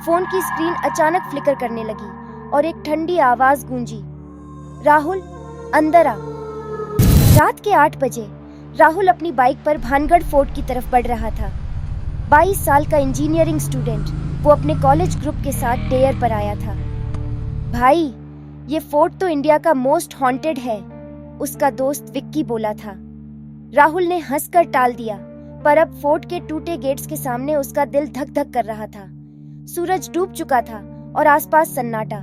Phone की screen अचानक flicker करने लगी और एक ठंडी आवाज गूंजी, राहुल अंदर आ। रात के 8 बजे राहुल अपनी बाइक पर भानगढ़ फोर्ट की तरफ बढ़ रहा था। 22 साल का इंजीनियरिंग स्टूडेंट वो अपने कॉलेज ग्रुप के साथ डेयर पर आया था। भाई, ये फोर्ट तो इंडिया का मोस्ट हॉन्टेड है, उसका दोस्त विक्की बोला था। राहुल ने हंसकर टाल दिया, पर अब फोर्ट के टूटे गेट्स के सामने उसका दिल धक धक कर रहा था। सूरज डूब चुका था और आसपास सन्नाटा।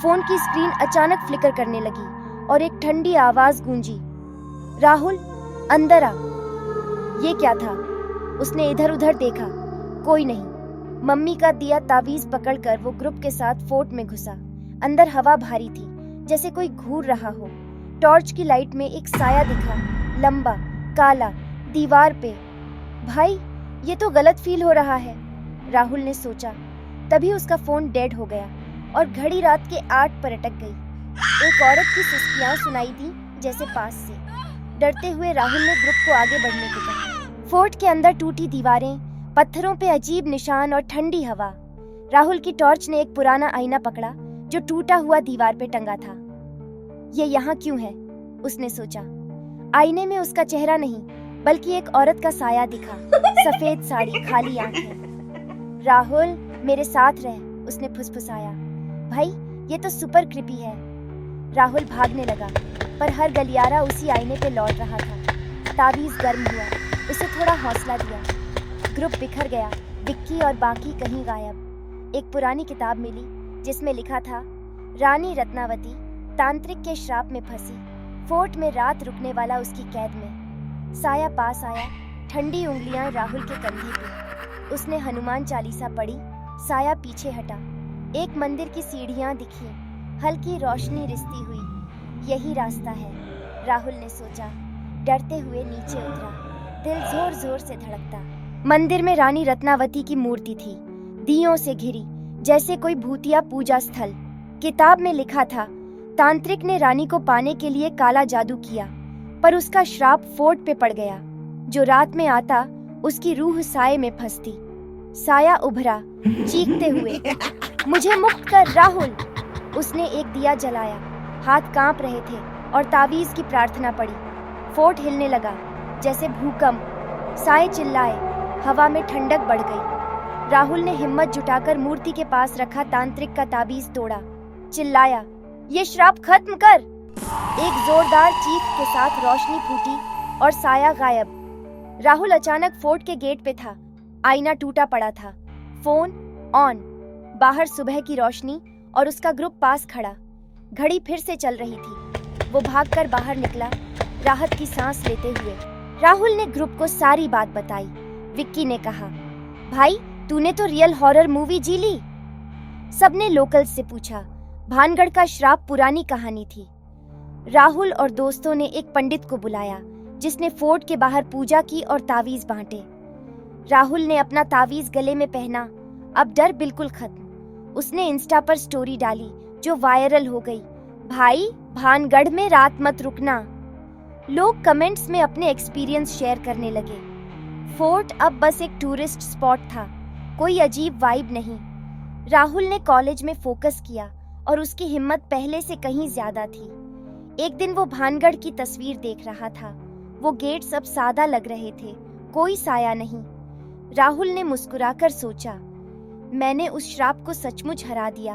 फोन की स्क्रीन अचानक फ्लिकर करने लगी और एक ठंडी आवाज गूंजी, राहुल अंदर आ। ये क्या था? उसने इधर उधर देखा, कोई नहीं। मम्मी का दिया तावीज पकड़कर वो ग्रुप के साथ फोर्ट में घुसा। अंदर हवा भारी थी, जैसे कोई घूर रहा हो। टॉर्च की लाइट में एक साया दिखा, लंबा, काला, दीवार पे। भाई, ये तो गलत फील हो रहा है, राहुल ने सोचा। तभी उसका फोन डेड हो गया और घड़ी रात के 8 पर अटक गई। एक औरत की सुस्तियां सुनाई दी, जैसे पास से। डरते हुए राहुल ने ग्रुप को आगे बढ़ने को कहा। फोर्ट के अंदर टूटी दीवारें, पत्थरों पे अजीब निशान और ठंडी हवा। राहुल की टॉर्च ने एक पुराना आईना पकड़ा जो टूटा हुआ दीवार पे टंगा था। ये यहाँ क्यों है? उसने सोचा। आईने में उसका चेहरा नहीं, बल्कि एक औरत का साया दिखा। सफेद साड़ी, खाली आंखें। राहुल, मेरे साथ रह, उसने फुसफुसाया। भाई, ये तो सुपर क्रिपी है। राहुल भागने लगा, पर हर गलियारा उसी आईने पे लौट रहा था। तावीज गर्म हुआ, उसे थोड़ा हौसला दिया। ग्रुप बिखर गया, विक्की और बाकी कहीं गायब। एक पुरानी किताब मिली जिसमें लिखा था, रानी रत्नावती तांत्रिक के श्राप में फंसी, फोर्ट में रात रुकने वाला उसकी कैद में। साया पास आया, ठंडी उंगलियां राहुल के कंधे पे। उसने हनुमान चालीसा पढ़ी, साया पीछे हटा। एक मंदिर की सीढ़ियां दिखी, हल्की रोशनी रिसती हुई। यही रास्ता है, राहुल ने सोचा। डरते हुए नीचे उतरा, दिल जोर जोर से धड़कता। मंदिर में रानी रत्नावती की मूर्ति थी, दियों से घिरी, जैसे कोई भूतिया पूजा स्थल। किताब में लिखा था, तांत्रिक ने रानी को पाने के लिए काला जादू किया, पर उसका श्राप फोर्ट पे पड़ गया। जो रात में आता, उसकी रूह साये में फंसती। साया उभरा, चीखते हुए, मुझे मुक्त कर राहुल। उसने एक दिया जलाया, हाथ कांप रहे थे और तावीज की प्रार्थना पड़ी। फोर्ट हिलने लगा, जैसे भूकंप। साए चिल्लाए, हवा में ठंडक बढ़ गई। राहुल ने हिम्मत जुटाकर मूर्ति के पास रखा तांत्रिक का ताबीज तोड़ा। चिल्लाया, ये श्राप खत्म कर। एक जोरदार चीख के साथ रोशनी फूटी और साया गायब। राहुल अचानक फोर्ट के गेट पे था। आईना टूटा पड़ा था, फोन ऑन, बाहर सुबह की रोशनी और उसका ग्रुप पास खड़ा। घड़ी फिर से चल रही थी। वो भागकर बाहर निकला, राहत की सांस लेते हुए। राहुल ने ग्रुप को सारी बात बताई। विक्की ने कहा, भाई, तूने तो रियल हॉरर मूवी जी ली। सबने लोकल्स से पूछा। भानगढ़ का श्राप पुरानी कहानी थी। राहुल और दोस्तों ने एक पंडित को बुलाया, जिसने फोर्ट के बाहर पूजा की और तावीज बांटे। राहुल ने अपना तावीज गले में पहना। अब डर बिल्कुल खत्म। उसने इंस्टा पर स्टोरी डाली, जो वायरल हो गई। भाई, भानगढ़ में रात मत रुकना। लोग कमेंट्स में अपने एक्सपीरियंस शेयर करने लगे। फोर्ट अब बस एक टूरिस्ट स्पॉट था, कोई अजीब वाइब नहीं। राहुल ने कॉलेज में फोकस किया और उसकी हिम्मत पहले से कहीं ज्यादा थी। एक दिन वो भानगढ़ की तस्वीर देख रहा था। वो गेट सब सादा लग रहे थे, कोई साया नहीं। राहुल ने मुस्कुराकर सोचा, मैंने उस श्राप को सचमुच हरा दिया।